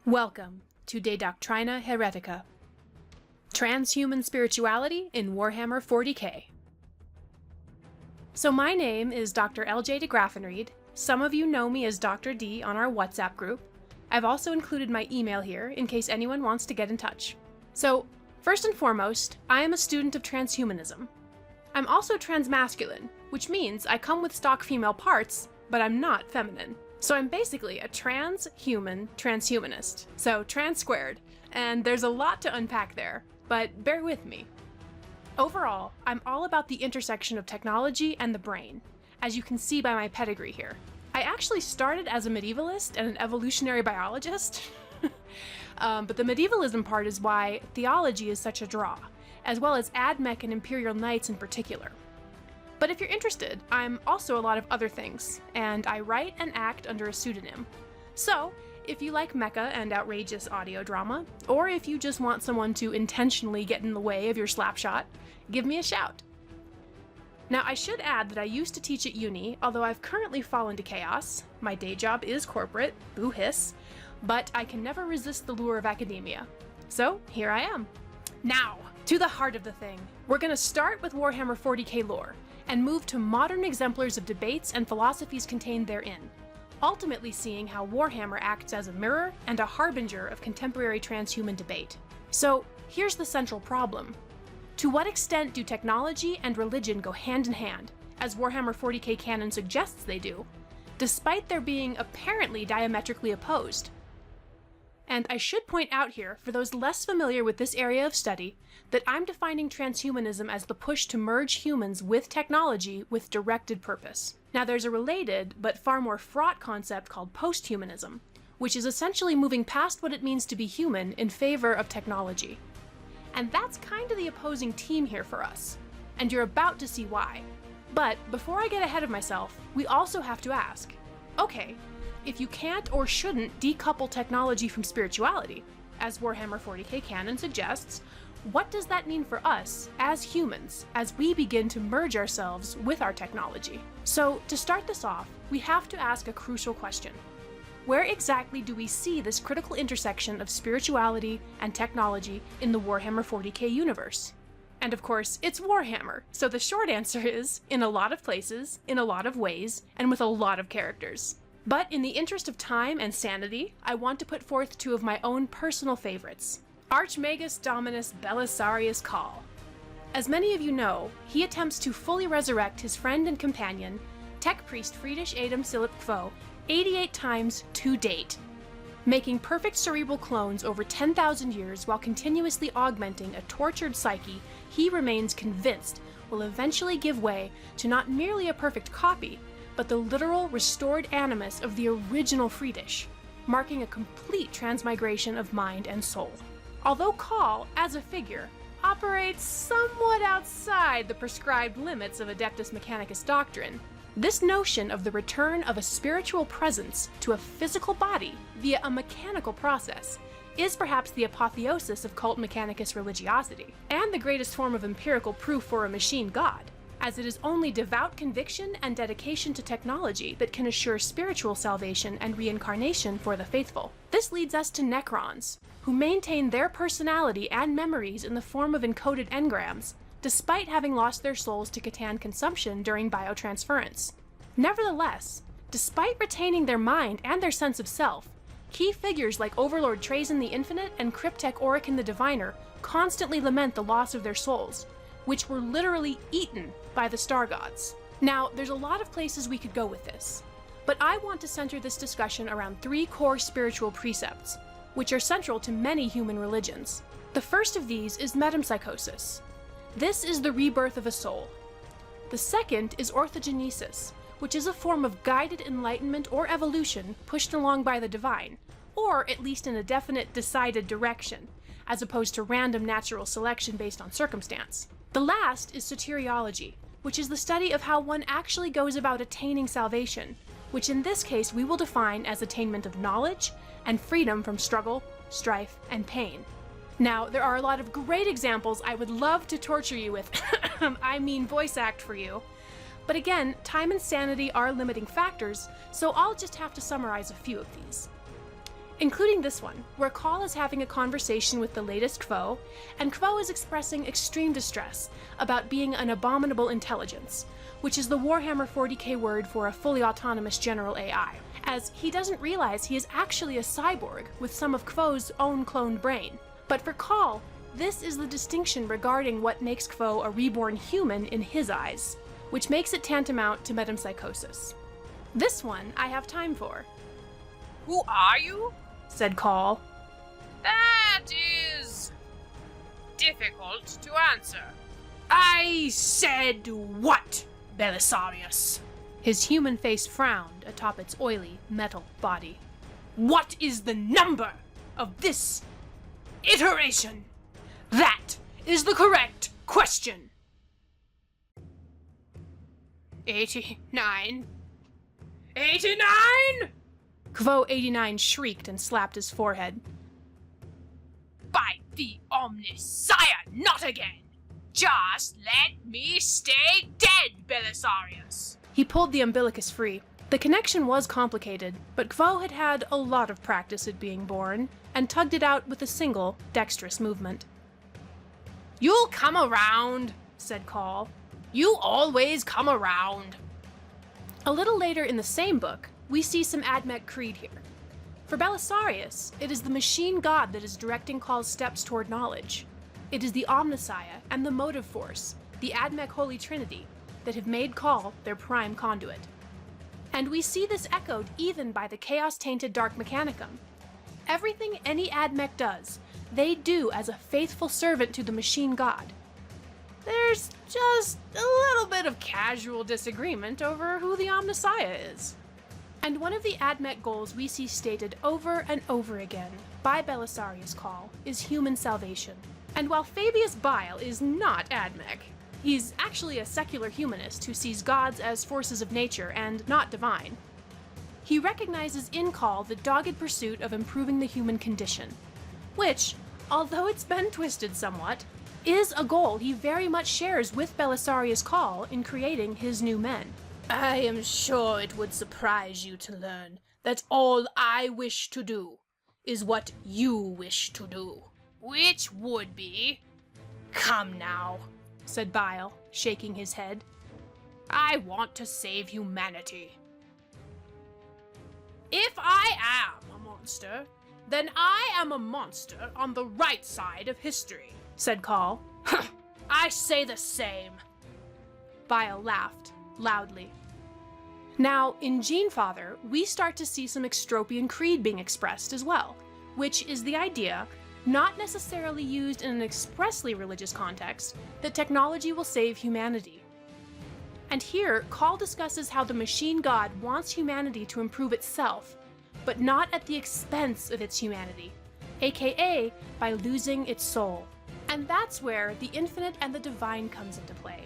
Welcome to Doctrina Haeretica, Transhuman Spirituality in Warhammer 40K. So my name is Dr. LJ DeGraffenreid. Some of you know me as Dr. D on our WhatsApp group. I've also included my email here in case anyone wants to get in touch. So, first and foremost, I am a student of transhumanism. I'm also transmasculine, which means I come with stock female parts, but I'm not feminine. So I'm basically a transhuman transhumanist. So trans squared, and there's a lot to unpack there, but bear with me. Overall, I'm all about the intersection of technology and the brain, as you can see by my pedigree here. I actually started as a medievalist and an evolutionary biologist, but the medievalism part is why theology is such a draw, as well as AdMech and Imperial Knights in particular. But if you're interested, I'm also a lot of other things, and I write and act under a pseudonym. So, if you like mecha and outrageous audio drama, or if you just want someone to intentionally get in the way of your slapshot, give me a shout. Now, I should add that I used to teach at uni, although I've currently fallen to chaos. My day job is corporate, boo hiss, but I can never resist the lure of academia. So, here I am. Now, to the heart of the thing. We're gonna start with Warhammer 40K lore, and move to modern exemplars of debates and philosophies contained therein, ultimately seeing how Warhammer acts as a mirror and a harbinger of contemporary transhuman debate. So here's the central problem. To what extent do technology and religion go hand in hand, as Warhammer 40K canon suggests they do, despite their being apparently diametrically opposed? And I should point out here, for those less familiar with this area of study, that I'm defining transhumanism as the push to merge humans with technology with directed purpose. Now there's a related, but far more fraught concept called posthumanism, which is essentially moving past what it means to be human in favor of technology. And that's kind of the opposing team here for us, and you're about to see why. But before I get ahead of myself, we also have to ask, okay, if you can't or shouldn't decouple technology from spirituality, as Warhammer 40K canon suggests, what does that mean for us as humans as we begin to merge ourselves with our technology? So to start this off, we have to ask a crucial question. Where exactly do we see this critical intersection of spirituality and technology in the Warhammer 40K universe? And of course, it's Warhammer, so the short answer is, in a lot of places, in a lot of ways, and with a lot of characters. But in the interest of time and sanity, I want to put forth two of my own personal favorites. Archmagus Dominus Belisarius Cawl. As many of you know, he attempts to fully resurrect his friend and companion, tech priest Friedrich Adam Silip Kvo, 88 times to date, making perfect cerebral clones over 10,000 years while continuously augmenting a tortured psyche he remains convinced will eventually give way to not merely a perfect copy, but the literal restored animus of the original Friedrich, marking a complete transmigration of mind and soul. Although Cawl, as a figure, operates somewhat outside the prescribed limits of Adeptus Mechanicus doctrine, this notion of the return of a spiritual presence to a physical body via a mechanical process is perhaps the apotheosis of cult mechanicus religiosity, and the greatest form of empirical proof for a machine god, as it is only devout conviction and dedication to technology that can assure spiritual salvation and reincarnation for the faithful. This leads us to Necrons, who maintain their personality and memories in the form of encoded engrams, despite having lost their souls to Catan consumption during biotransference. Nevertheless, despite retaining their mind and their sense of self, key figures like Overlord Trazyn the Infinite and Cryptek Orican the Diviner constantly lament the loss of their souls, which were literally eaten by the star gods. Now, there's a lot of places we could go with this, but I want to center this discussion around three core spiritual precepts, which are central to many human religions. The first of these is metempsychosis. This is the rebirth of a soul. The second is orthogenesis, which is a form of guided enlightenment or evolution pushed along by the divine, or at least in a definite, decided direction, as opposed to random natural selection based on circumstance. The last is soteriology, which is the study of how one actually goes about attaining salvation, which in this case we will define as attainment of knowledge and freedom from struggle, strife, and pain. Now, there are a lot of great examples I would love to torture you with, I mean voice act for you, but again, time and sanity are limiting factors, so I'll just have to summarize a few of these. including this one, where Call is having a conversation with the latest Kvothe, and Kvothe is expressing extreme distress about being an abominable intelligence, which is the Warhammer 40K word for a fully autonomous general AI, as he doesn't realize he is actually a cyborg with some of Kvothe's own cloned brain. But for Call, this is the distinction regarding what makes Kvothe a reborn human in his eyes, which makes it tantamount to metempsychosis. This one I have time for. Who are you? Said Call. That is difficult to answer. I said what, Belisarius? His human face frowned atop its oily metal body. What is the number of this iteration? That is the correct question. 89. 89! Kvothe 89 shrieked and slapped his forehead. By the Omnisire, not again! Just let me stay dead, Belisarius! He pulled the umbilicus free. The connection was complicated, but Kvothe had had a lot of practice at being born, and tugged it out with a single, dexterous movement. You'll come around, said Call. You always come around. A little later in the same book, we see some Admech Creed here. For Belisarius, it is the machine god that is directing Call's steps toward knowledge. It is the Omnisire and the Motive Force, the Admech Holy Trinity, that have made Call their prime conduit. And we see this echoed even by the chaos-tainted Dark Mechanicum. Everything any Admech does, they do as a faithful servant to the machine god. There's just a little bit of casual disagreement over who the Omnisire is. And one of the Admech goals we see stated over and over again by Belisarius Call is human salvation. And while Fabius Bile is not Admech, he's actually a secular humanist who sees gods as forces of nature and not divine. He recognizes in Call the dogged pursuit of improving the human condition, which, although it's been twisted somewhat, is a goal he very much shares with Belisarius Call in creating his new men. I am sure it would surprise you to learn that all I wish to do is what you wish to do. Which would be... Come now, said Bile, shaking his head. I want to save humanity. If I am a monster, then I am a monster on the right side of history, said Call. I say the same. Bile laughed loudly. Now, in Genefather, we start to see some extropian creed being expressed as well, which is the idea, not necessarily used in an expressly religious context, that technology will save humanity. And here, Call discusses how the machine god wants humanity to improve itself, but not at the expense of its humanity, aka by losing its soul. And that's where the infinite and the divine comes into play.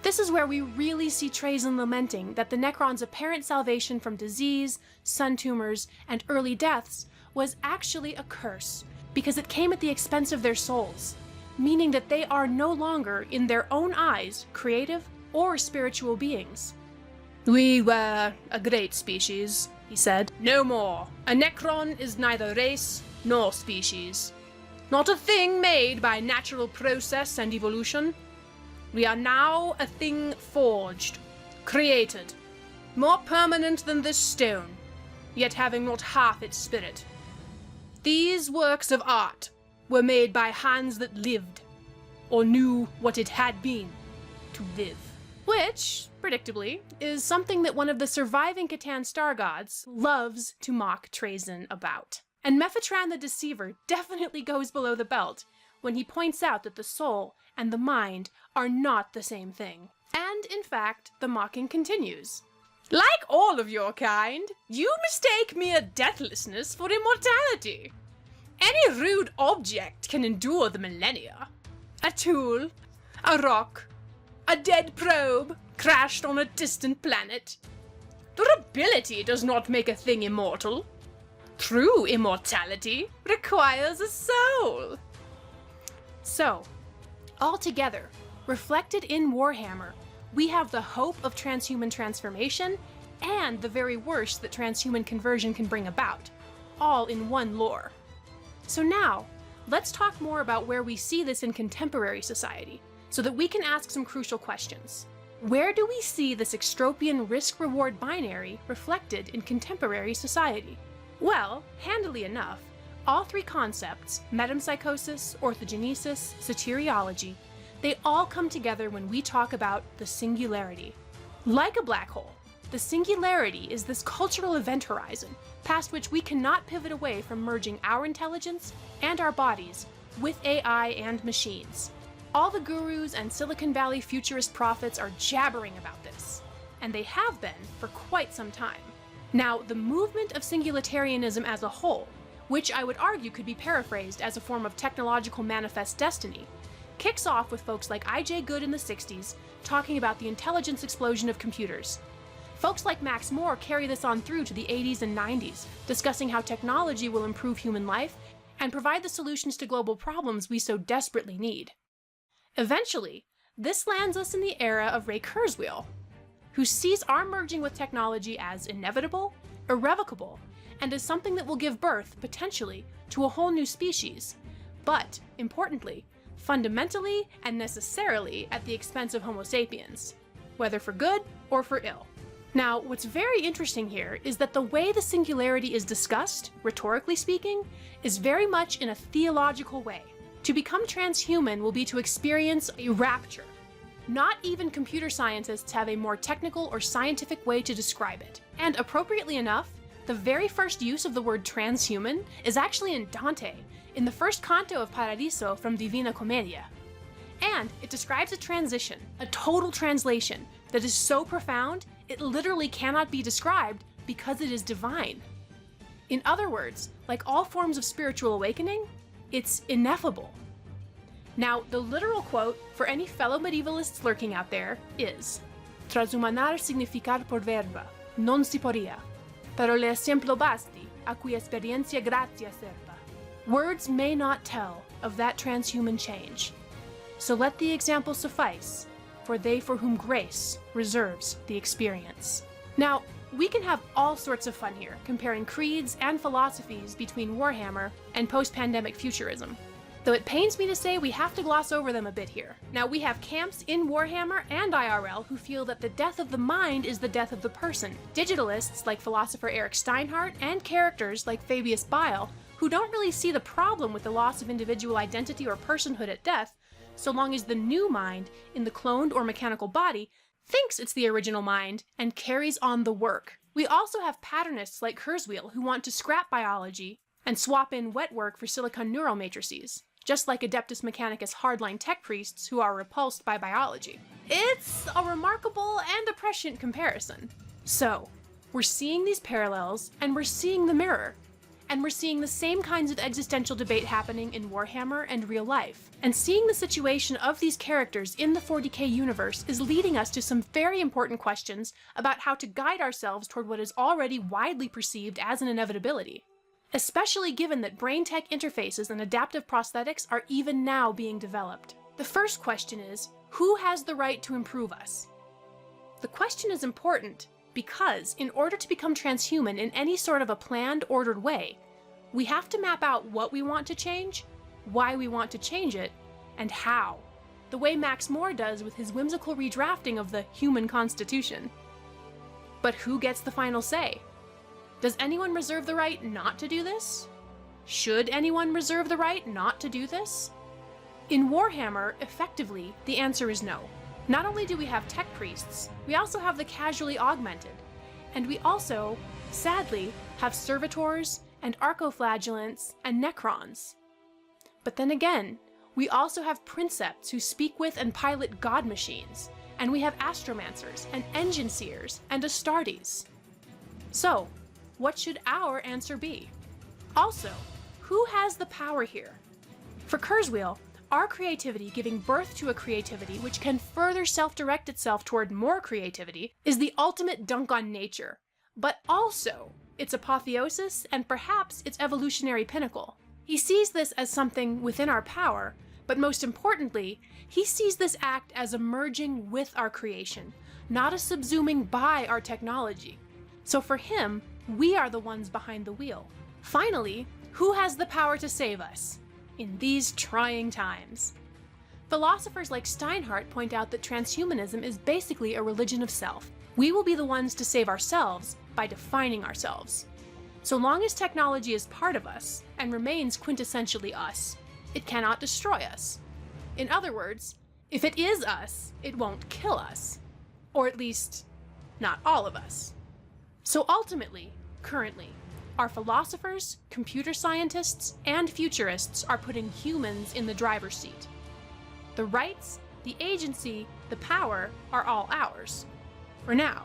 This is where we really see Trazyn lamenting that the Necrons' apparent salvation from disease, sun tumors, and early deaths was actually a curse, because it came at the expense of their souls, meaning that they are no longer, in their own eyes, creative or spiritual beings. We were a great species, he said. No more. A Necron is neither race nor species. Not a thing made by natural process and evolution. We are now a thing forged, created, more permanent than this stone, yet having not half its spirit. These works of art were made by hands that lived, or knew what it had been to live. Which, predictably, is something that one of the surviving Catan star gods loves to mock Trazyn about. And Mephatran the Deceiver definitely goes below the belt when he points out that the soul and the mind are not the same thing. And, in fact, the mocking continues. Like all of your kind, you mistake mere deathlessness for immortality. Any rude object can endure the millennia. A tool, a rock, a dead probe crashed on a distant planet. Durability does not make a thing immortal. True immortality requires a soul. So, altogether, reflected in Warhammer, we have the hope of transhuman transformation and the very worst that transhuman conversion can bring about. all in one lore. So now, let's talk more about where we see this in contemporary society, so that we can ask some crucial questions. Where do we see this extropian risk-reward binary reflected in contemporary society? Well, handily enough, all three concepts, metempsychosis, orthogenesis, soteriology, they all come together when we talk about the singularity. Like a black hole, the singularity is this cultural event horizon, past which we cannot pivot away from merging our intelligence and our bodies with AI and machines. All the gurus and Silicon Valley futurist prophets are jabbering about this, and they have been for quite some time. Now, the movement of singularitarianism as a whole, which I would argue could be paraphrased as a form of technological manifest destiny, kicks off with folks like I.J. Good in the 60s talking about the intelligence explosion of computers. Folks like Max Moore carry this on through to the 80s and 90s, discussing how technology will improve human life and provide the solutions to global problems we so desperately need. Eventually, this lands us in the era of Ray Kurzweil, who sees our merging with technology as inevitable, irrevocable, and as something that will give birth, potentially, to a whole new species, but, importantly, fundamentally and necessarily at the expense of Homo sapiens, whether for good or for ill. Now, what's very interesting here is that the way the singularity is discussed, rhetorically speaking, is very much in a theological way. To become transhuman will be to experience a rapture. Not even computer scientists have a more technical or scientific way to describe it. And appropriately enough, the very first use of the word transhuman is actually in Dante, in the first canto of Paradiso from Divina Commedia. And it describes a transition, a total translation, that is so profound, it literally cannot be described because it is divine. In other words, like all forms of spiritual awakening, it's ineffable. Now, the literal quote for any fellow medievalists lurking out there is: Transhumanar significar por verba, non si podía, pero le ejemplo basti, a cui experiencia gratia serva. Words may not tell of that transhuman change, so let the example suffice, for they for whom grace reserves the experience. Now, we can have all sorts of fun here, comparing creeds and philosophies between Warhammer and post-pandemic futurism. Though it pains me to say we have to gloss over them a bit here. Now, we have camps in Warhammer and IRL who feel that the death of the mind is the death of the person. Digitalists like philosopher Eric Steinhardt and characters like Fabius Bile, who don't really see the problem with the loss of individual identity or personhood at death, so long as the new mind in the cloned or mechanical body thinks it's the original mind and carries on the work. We also have patternists like Kurzweil who want to scrap biology and swap in wet work for silicon neural matrices, just like Adeptus Mechanicus hardline tech priests who are repulsed by biology. It's a remarkable and a prescient comparison. So, we're seeing these parallels, and we're seeing the mirror. And we're seeing the same kinds of existential debate happening in Warhammer and real life. And seeing the situation of these characters in the 40K universe is leading us to some very important questions about how to guide ourselves toward what is already widely perceived as an inevitability, especially given that brain tech interfaces and adaptive prosthetics are even now being developed. The first question is, who has the right to improve us? The question is important because in order to become transhuman in any sort of a planned, ordered way, we have to map out what we want to change, why we want to change it, and how. The way Max Moore does with his whimsical redrafting of the human constitution. But who gets the final say? Does anyone reserve the right not to do this? Should anyone reserve the right not to do this? In Warhammer, effectively, the answer is no. Not only do we have tech priests, we also have the casually augmented, and we also, sadly, have servitors and archoflagellants and necrons. But then again, we also have princepts who speak with and pilot god machines, and we have astromancers and engine seers and astartes. So, what should our answer be? Also, who has the power here? For Kurzweil, our creativity giving birth to a creativity which can further self-direct itself toward more creativity is the ultimate dunk on nature, but also its apotheosis and perhaps its evolutionary pinnacle. He sees this as something within our power, but most importantly, he sees this act as a merging with our creation, not a subsuming by our technology. So for him, we are the ones behind the wheel. Finally, who has the power to save us in these trying times? Philosophers like Steinhardt point out that transhumanism is basically a religion of self. We will be the ones to save ourselves by defining ourselves. So long as technology is part of us and remains quintessentially us, it cannot destroy us. In other words, if it is us, it won't kill us. Or at least, not all of us. So ultimately, currently, our philosophers, computer scientists, and futurists are putting humans in the driver's seat. The rights, the agency, the power are all ours. For now.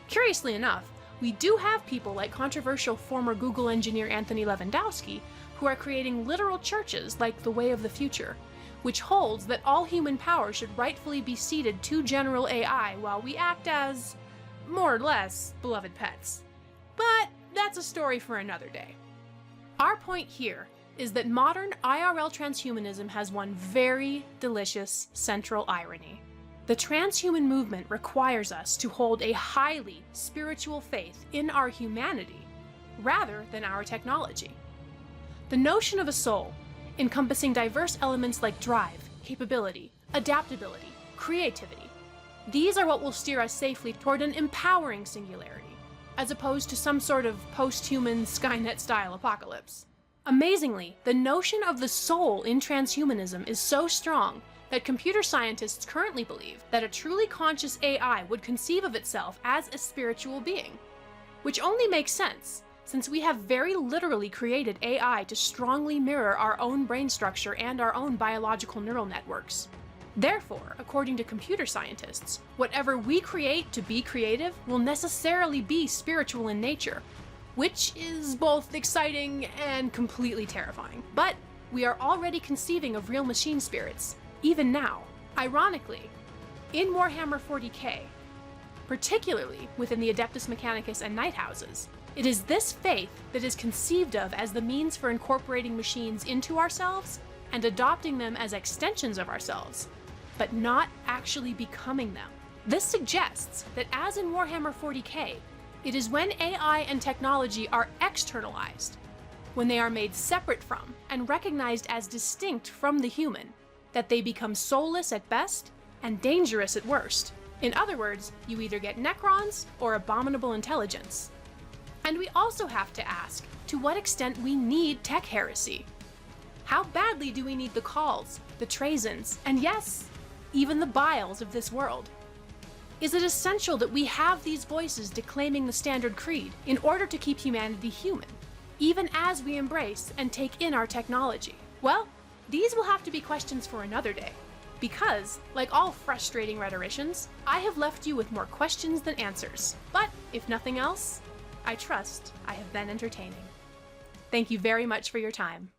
Curiously enough, we do have people like controversial former Google engineer Anthony Lewandowski who are creating literal churches like the Way of the Future, which holds that all human power should rightfully be ceded to general AI while we act as, more or less, beloved pets. But that's a story for another day. Our point here is that modern IRL transhumanism has one very delicious central irony. The transhuman movement requires us to hold a highly spiritual faith in our humanity rather than our technology. The notion of a soul, encompassing diverse elements like drive, capability, adaptability, creativity, these are what will steer us safely toward an empowering singularity, as opposed to some sort of post-human Skynet-style apocalypse. Amazingly, the notion of the soul in transhumanism is so strong that computer scientists currently believe that a truly conscious AI would conceive of itself as a spiritual being, which only makes sense, since we have very literally created AI to strongly mirror our own brain structure and our own biological neural networks. Therefore, according to computer scientists, whatever we create to be creative will necessarily be spiritual in nature, which is both exciting and completely terrifying. But we are already conceiving of real machine spirits, even now. Ironically, in Warhammer 40K, particularly within the Adeptus Mechanicus and Night Houses, it is this faith that is conceived of as the means for incorporating machines into ourselves and adopting them as extensions of ourselves, but not actually becoming them. This suggests that, as in Warhammer 40K, it is when AI and technology are externalized, when they are made separate from and recognized as distinct from the human, that they become soulless at best and dangerous at worst. In other words, you either get Necrons or abominable intelligence. And we also have to ask to what extent we need tech heresy. How badly do we need the Calls, the Trazens, and yes, even the Biles of this world? Is it essential that we have these voices declaiming the standard creed in order to keep humanity human, even as we embrace and take in our technology? Well, these will have to be questions for another day, because, like all frustrating rhetoricians, I have left you with more questions than answers. But if nothing else, I trust I have been entertaining. Thank you very much for your time.